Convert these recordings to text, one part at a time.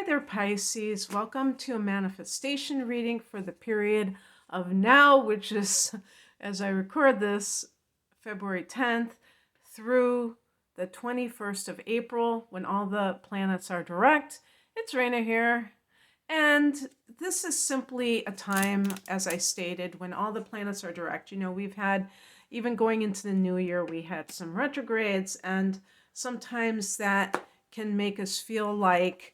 there, Pisces. Welcome to a manifestation reading for the period of now, which is, as I record this, February 10th through the 21st of April, when all the planets are direct. It's Raina here. And this is simply a time, as I stated, when all the planets are direct. You know, we've had, even going into the new year, we had some retrogrades, and sometimes that can make us feel like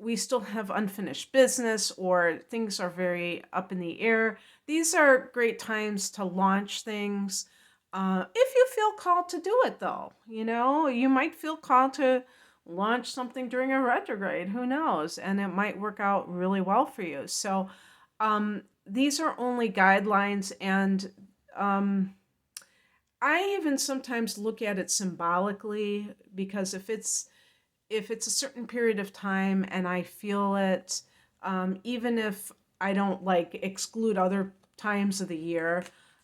we still have unfinished business or things are very up in the air. These are great times to launch things. If you feel called to do it, though, you know, you might feel called to launch something during a retrograde. Who knows? And it might work out really well for you. So these are only guidelines, and I even sometimes look at it symbolically, because if it's a certain period of time and I feel it, even if I don't exclude other times of the year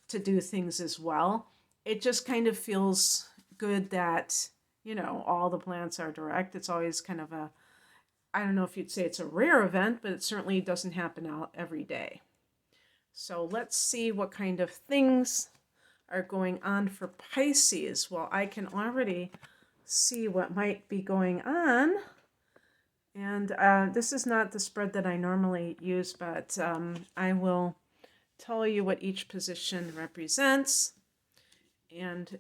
to do things as well, it just kind of feels good that, you know, all the planets are direct. It's always kind of I don't know if you'd say it's a rare event, but it certainly doesn't happen out every day. So let's see what kind of things are going on for Pisces. Well, I can already see what might be going on. And this is not the spread that I normally use, but I will tell you what each position represents. And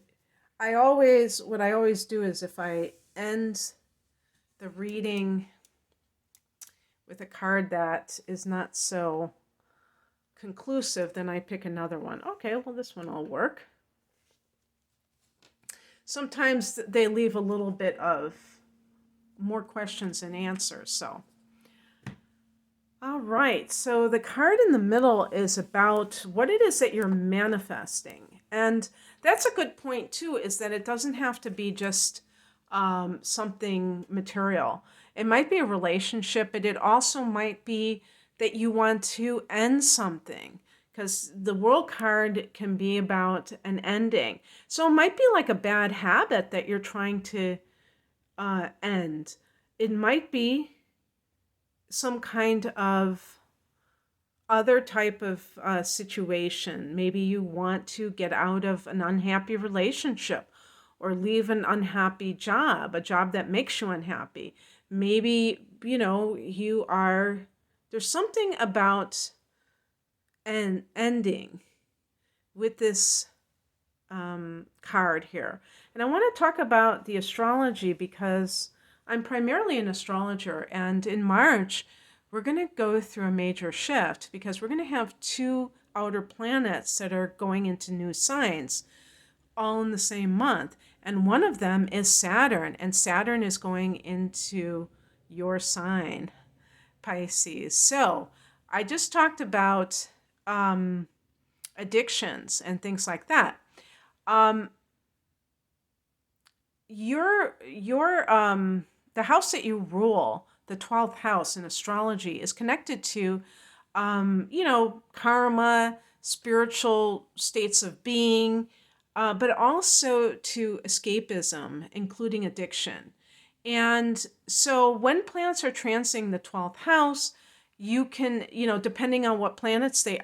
what I always do is, if I end the reading with a card that is not so conclusive, then I pick another one. Okay, well, this one will work. Sometimes they leave a little bit of more questions than answers. So, all right. So the card in the middle is about what it is that you're manifesting. And that's a good point too, is that it doesn't have to be just something material. It might be a relationship, but it also might be that you want to end something, because the World card can be about an ending. So it might be like a bad habit that you're trying to end. It might be some kind of other type of situation. Maybe you want to get out of an unhappy relationship or leave an unhappy job, a job that makes you unhappy. Maybe, you know, there's something about an ending with this card here. And I want to talk about the astrology, because I'm primarily an astrologer, and in March we're going to go through a major shift, because we're going to have two outer planets that are going into new signs all in the same month. And one of them is Saturn, and Saturn is going into your sign, Pisces. So I just talked about addictions and things like that. The house that you rule, the 12th house in astrology, is connected to, karma, spiritual states of being, but also to escapism, including addiction. And so when planets are transiting the 12th house, you can, depending on what planets they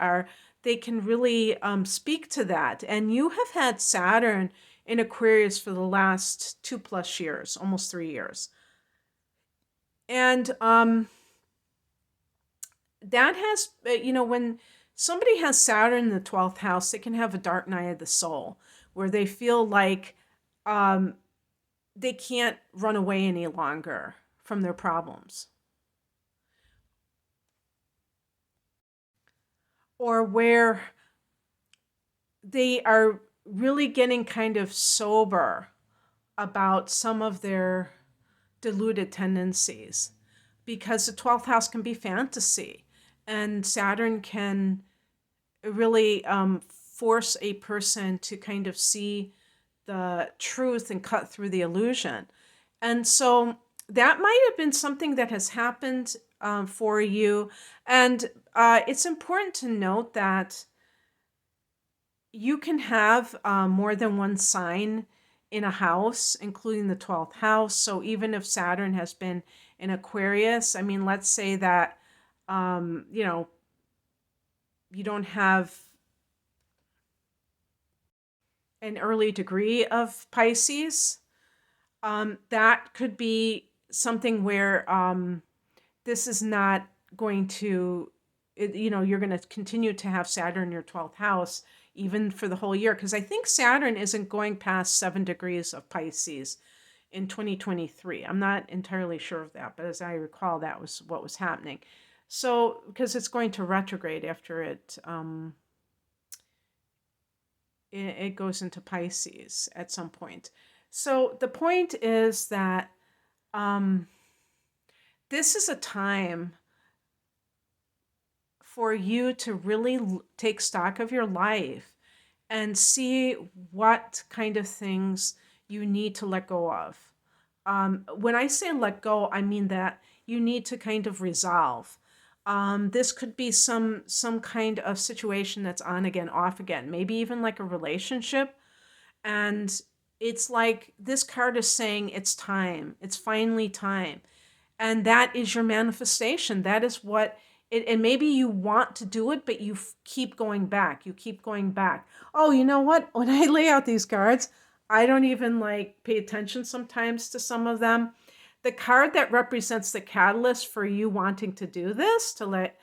can really speak to that. And you have had Saturn in Aquarius for the last 2+ years, almost 3 years. And that has, when somebody has Saturn in the 12th house, they can have a dark night of the soul, where they feel like they can't run away any longer from their problems. Or where they are really getting kind of sober about some of their deluded tendencies, because the 12th house can be fantasy, and Saturn can really force a person to kind of see the truth and cut through the illusion. And so that might have been something that has happened for you. And it's important to note that you can have more than one sign in a house, including the 12th house. So even if Saturn has been in Aquarius, I mean, let's say that, you know, you don't have an early degree of Pisces, that could be something where this is not going to, you're going to continue to have Saturn in your 12th house even for the whole year. Because I think Saturn isn't going past 7 degrees of Pisces in 2023. I'm not entirely sure of that, but as I recall, that was what was happening. So, because it's going to retrograde after it goes into Pisces at some point. So the point is that um, this is a time for you to really take stock of your life and see what kind of things you need to let go of. When I say let go, I mean that you need to kind of resolve. This could be some kind of situation that's on again, off again, maybe even like a relationship. And it's like this card is saying it's time. It's finally time. And that is your manifestation. That is what it, and maybe you want to do it, but you keep going back. You keep going back. Oh, you know what? When I lay out these cards, I don't even like pay attention sometimes to some of them. The card that represents the catalyst for you wanting to do this, to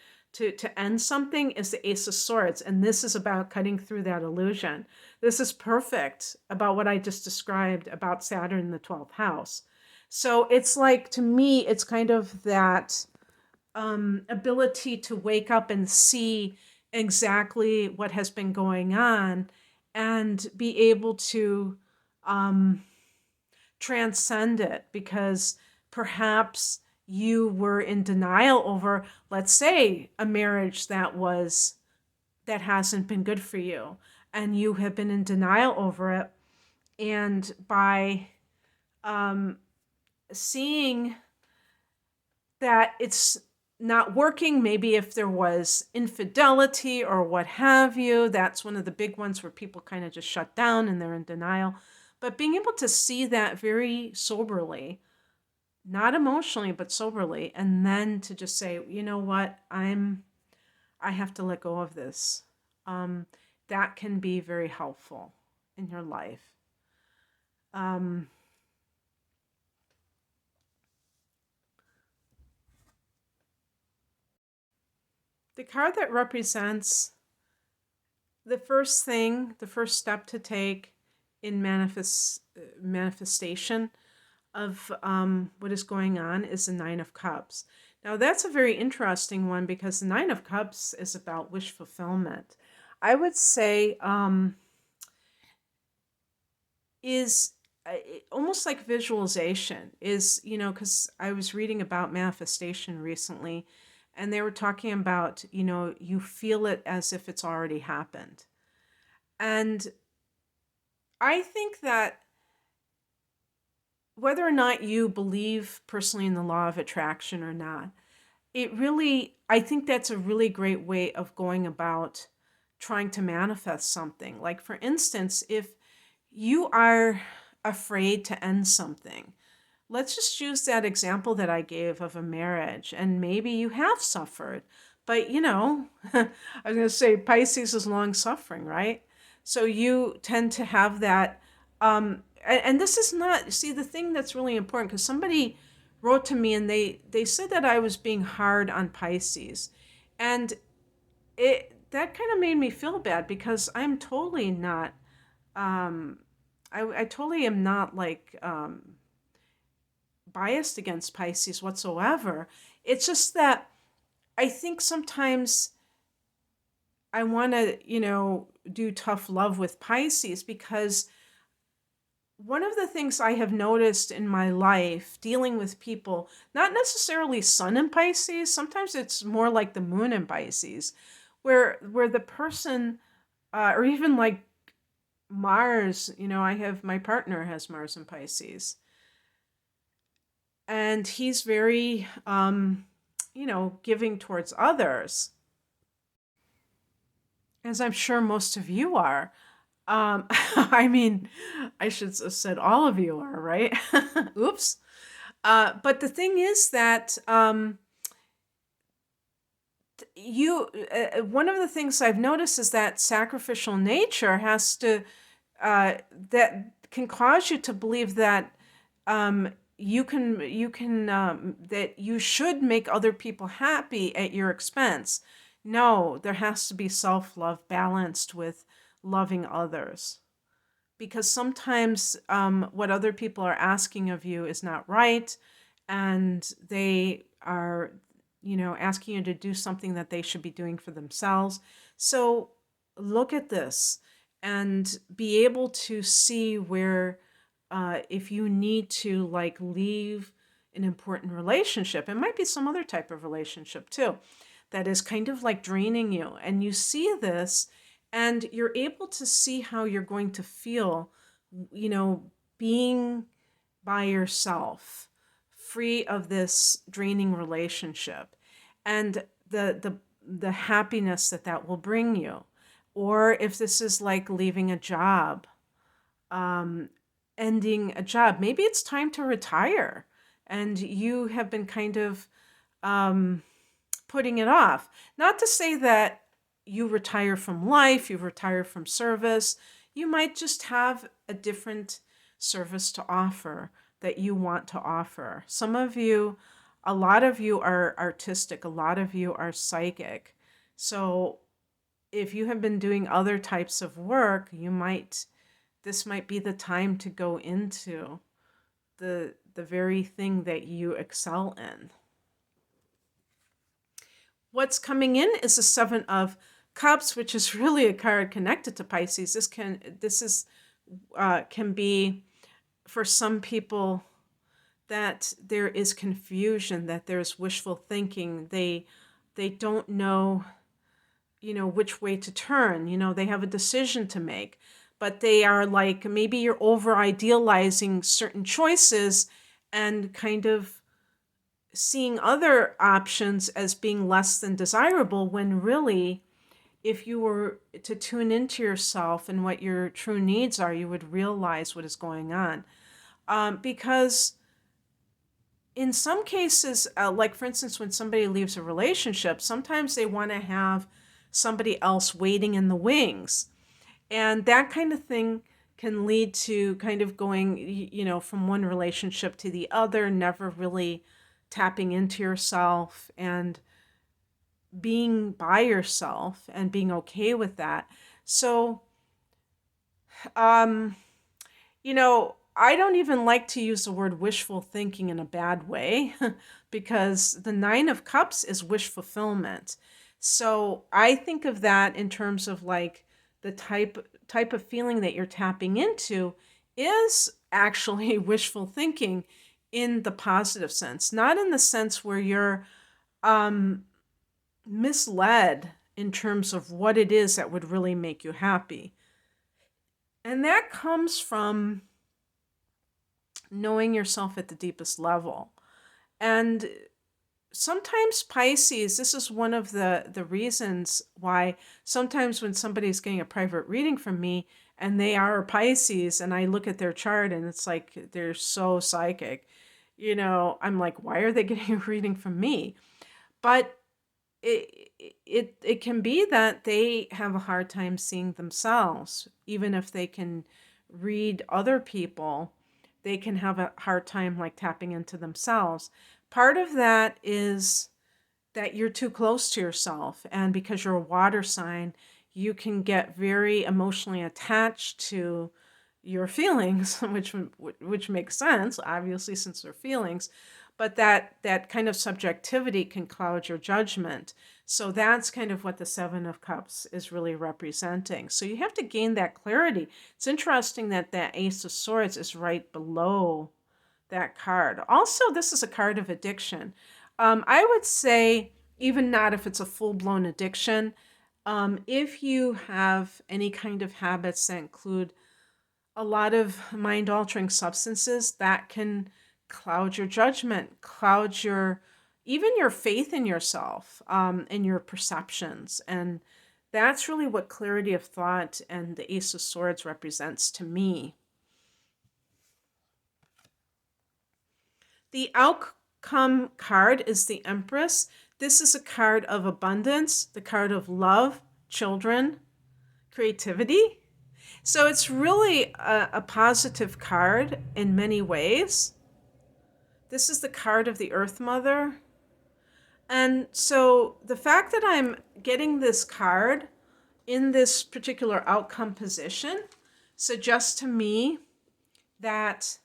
end something, is the Ace of Swords. And this is about cutting through that illusion. This is perfect about what I just described about Saturn in the 12th house. So it's like, to me, it's kind of that ability to wake up and see exactly what has been going on and be able to transcend it, because perhaps you were in denial over, let's say, a marriage that hasn't been good for you, and you have been in denial over it. And by seeing that it's not working, maybe if there was infidelity or what have you, that's one of the big ones where people kind of just shut down and they're in denial. But being able to see that very soberly, not emotionally, but soberly, and then to just say, you know what, I have to let go of this. That can be very helpful in your life. The card that represents the first step to take in manifestation of what is going on is the Nine of Cups. Now, that's a very interesting one because the Nine of Cups is about wish fulfillment. I would say is almost like visualization is, because I was reading about manifestation recently, and they were talking about, you feel it as if it's already happened. And I think that whether or not you believe personally in the law of attraction or not, I think that's a really great way of going about trying to manifest something. Like, for instance, if you are afraid to end something, let's just use that example that I gave of a marriage, and maybe you have suffered, but I was going to say Pisces is long suffering, right? So you tend to have that, and this is not, see, the thing that's really important, because somebody wrote to me and they said that I was being hard on Pisces, and that kind of made me feel bad, because I'm totally not, I totally am not like, biased against Pisces whatsoever. It's just that I think sometimes I want to, do tough love with Pisces, because one of the things I have noticed in my life dealing with people, not necessarily Sun in Pisces, sometimes it's more like the Moon in Pisces, where the person, or even like Mars, my partner has Mars in Pisces. And he's very, giving towards others, as I'm sure most of you are. I mean, I should have said all of you are, right? Oops. But the thing is that you one of the things I've noticed is that sacrificial nature has to that can cause you to believe that you can that you should make other people happy at your expense. No, there has to be self-love balanced with loving others, because sometimes what other people are asking of you is not right, and they are, asking you to do something that they should be doing for themselves. So look at this and be able to see where, if you need to like leave an important relationship, it might be some other type of relationship too, that is kind of like draining you. And you see this and you're able to see how you're going to feel, you know, being by yourself, free of this draining relationship, and the happiness that that will bring you. Or if this is like leaving a job, um, ending a job, maybe it's time to retire, and you have been kind of um, putting it off. Not to say that you retire from life, you retire from service. You might just have a different service to offer that you want to offer. Some of you, a lot of you are artistic, a lot of you are psychic. So if you have been doing other types of work, this might be the time to go into the very thing that you excel in. What's coming in is the Seven of Cups, which is really a card connected to Pisces. Can be for some people that there is confusion, that there's wishful thinking. They don't know, which way to turn. They have a decision to make, but they are like, maybe you're over idealizing certain choices and kind of seeing other options as being less than desirable, when really, if you were to tune into yourself and what your true needs are, you would realize what is going on. Because in some cases, like for instance, when somebody leaves a relationship, sometimes they want to have somebody else waiting in the wings. And that kind of thing can lead to kind of going, from one relationship to the other, never really tapping into yourself and being by yourself and being okay with that. So, um, I don't even like to use the word wishful thinking in a bad way because the Nine of Cups is wish fulfillment. So I think of that in terms of like the type of feeling that you're tapping into is actually wishful thinking in the positive sense, not in the sense where you're um, misled in terms of what it is that would really make you happy. And that comes from knowing yourself at the deepest level. And sometimes Pisces, this is one of the reasons why sometimes when somebody's getting a private reading from me and they are Pisces and I look at their chart and it's like they're so psychic, I'm like, why are they getting a reading from me? But it can be that they have a hard time seeing themselves. Even if they can read other people, they can have a hard time like tapping into themselves. Part of that is that you're too close to yourself, and because you're a water sign, you can get very emotionally attached to your feelings, which makes sense, obviously, since they're feelings. But that kind of subjectivity can cloud your judgment. So that's kind of what the Seven of Cups is really representing. So you have to gain that clarity. It's interesting that that Ace of Swords is right below that card. Also, this is a card of addiction. I would say, even not if it's a full-blown addiction, if you have any kind of habits that include a lot of mind-altering substances, that can cloud your judgment, cloud even your faith in yourself, and your perceptions. And That's really what clarity of thought and the Ace of Swords represents to me. The outcome card is the Empress. This is a card of abundance, the card of love, children, creativity. So it's really a positive card in many ways. This is the card of the Earth Mother. And so the fact that I'm getting this card in this particular outcome position suggests to me that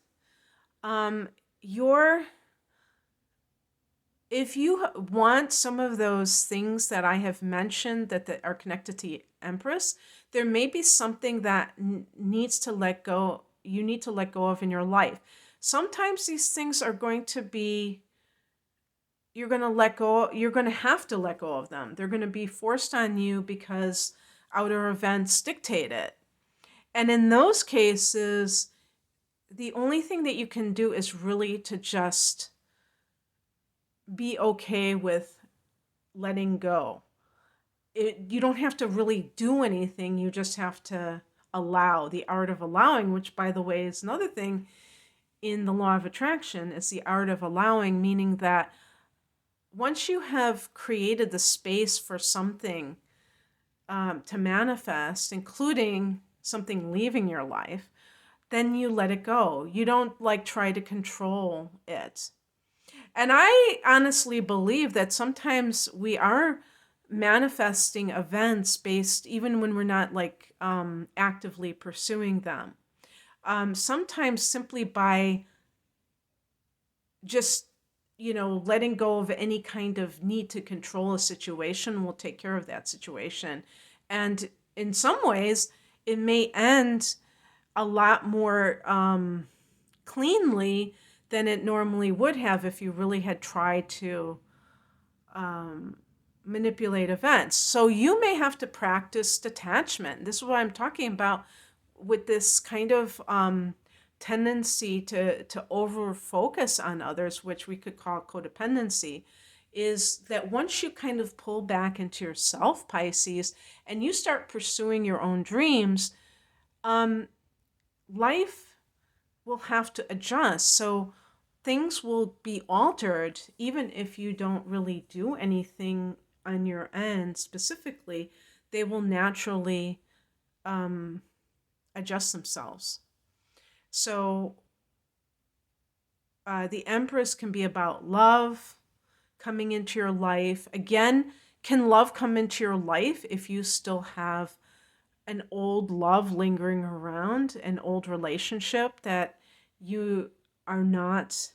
if you want some of those things that I have mentioned that are connected to Empress, there may be something that needs to let go. You need to let go of in your life. Sometimes these things are going to be, you're going to have to let go of them. They're going to be forced on you because outer events dictate it. And in those cases, the only thing that you can do is really to just be okay with letting go. You don't have to really do anything. You just have to allow. The art of allowing, which, by the way, is another thing in the law of attraction, is the art of allowing, meaning that once you have created the space for something to manifest, including something leaving your life, then you let it go. You don't try to control it. And I honestly believe that sometimes we are manifesting events based, even when we're not actively pursuing them. Sometimes simply by just, letting go of any kind of need to control a situation will take care of that situation. And in some ways, it may end a lot more cleanly than it normally would have if you really had tried to manipulate events. So you may have to practice detachment. This is what I'm talking about with this kind of tendency to over focus on others, which we could call codependency, is that once you kind of pull back into yourself, Pisces, and you start pursuing your own dreams, life will have to adjust. So things will be altered even if you don't really do anything on your end specifically. They will naturally adjust themselves. So the Empress can be about love coming into your life. Again, can love come into your life if you still have an old love lingering around, an old relationship that you are not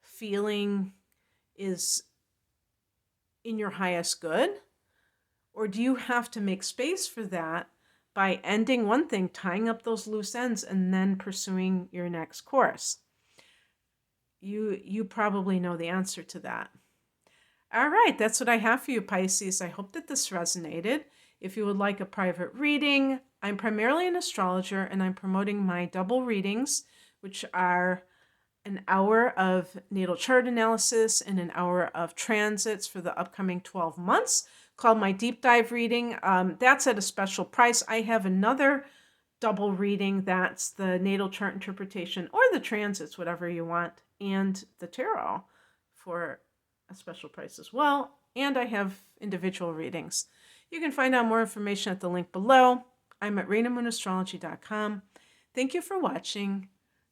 feeling is in your highest good? Or do you have to make space for that by ending one thing, tying up those loose ends, and then pursuing your next course? You probably know the answer to that. All right, that's what I have for you, Pisces. I hope that this resonated. If you would like a private reading, I'm primarily an astrologer, and I'm promoting my double readings, which are an hour of natal chart analysis and an hour of transits for the upcoming 12 months, called my deep dive reading. That's at a special price. I have another double reading, that's the natal chart interpretation or the transits, whatever you want, and the tarot for a special price as well. And I have individual readings. You can find out more information at the link below. I'm at RainaMoonAstrology.com. Thank you for watching.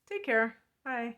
Take care. Bye.